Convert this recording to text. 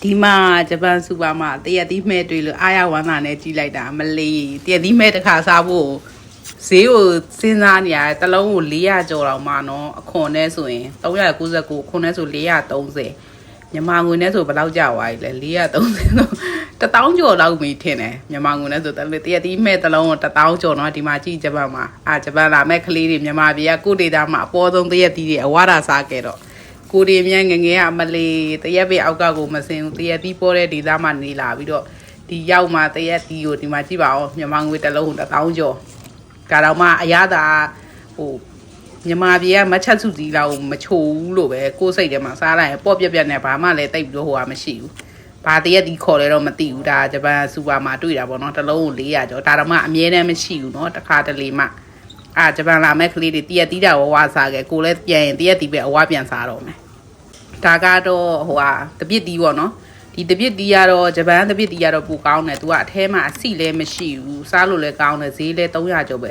ဒီမှာဂျပန်စူပါမှာတရက်သီးမဲ့တွေ့လို့အားရဝမ်းသာနဲ့ကြီးလိုက်တာမလေးတရက်သီးမဲ့တစ်ခါစားဖို့ဈေးကိုစဉ်းစားနေရတယ်တစ်လုံးကို400ကျော်တော့မှနော်အခွန်နဲ့ဆိုရင်399ခွန်နဲ့ဆို430မြန်မာငွေနဲ့ဆိုဘယ်လောက်ကျသွားပြီလဲ430တော့1000ကျော်လောက်ပြီထင်တယ်မြန်မာငွေနဲ့ဆိုတရက်သီးမဲ့တစ်လုံးကို1000ကျော်နော်ဒီမှာကြည့်ဂျပန်မှာဂျပန်လာမဲ့ကလေးတွေမြန်မာပြည်ကကိုဒေတာမှာအပေါ်ဆုံးတရက်သီးတွေအဝါဒစားခဲ့တော့ကိုဒီမြန်ငငယ်ကအမလေးတရက်ပဲအောက်ကကိုမစင်ဘူးတရက်ပြီးပေါ်တဲ့ဒေသမှာနေလာပြီးတော့ဒီရောက်မှတရက်ဒီကိုဒီမှာကြည့်ပါအောင်မြန်မာငွေတစ်လုံး1000ကျော်ကတော့မှအရသာဟိုမြန်မာပြည်ကမချက်စုစီလောက်မချိုဘူးလို့ပဲကိုယ်စိတ်ထဲမှာစားလိုက်ရင်ပေါ့ပြက်ပြက်နဲ့ဘာမှလည်းတိတ်ပြီးတော့ဟိုဟာမရှိဘူးဘာတရက်ဒီခေါ်လဲတော့မသိဘူးဒါဂျပန်စူပါမှာတွေ့တာပေါ့နော်တစ်လုံးကို400ကျော်ဒါတော့မှအမြဲတမ်းမရှိဘူးနော်တစ်ခါတလေမှဂျပန်လာမဲ့ကလေးတွေတရက်တီးတာဝါစားခဲ့ကိုလည်းပြန်ရင်တရက်တီးပဲအဝါပြန်စားတော့မယ်ဒါကတော့ဟိုဟာတပစ်တီးပေါ့နော်ဒီတပစ်တီးကတော့ဂျပန်တပစ်တီးကတော့ပူကောင်းတယ်သူကအထဲမှာအဆီလည်းမရှိဘူးစားလို့လည်းကောင်းတယ်ဈေးလည်း300ကျော်ပဲ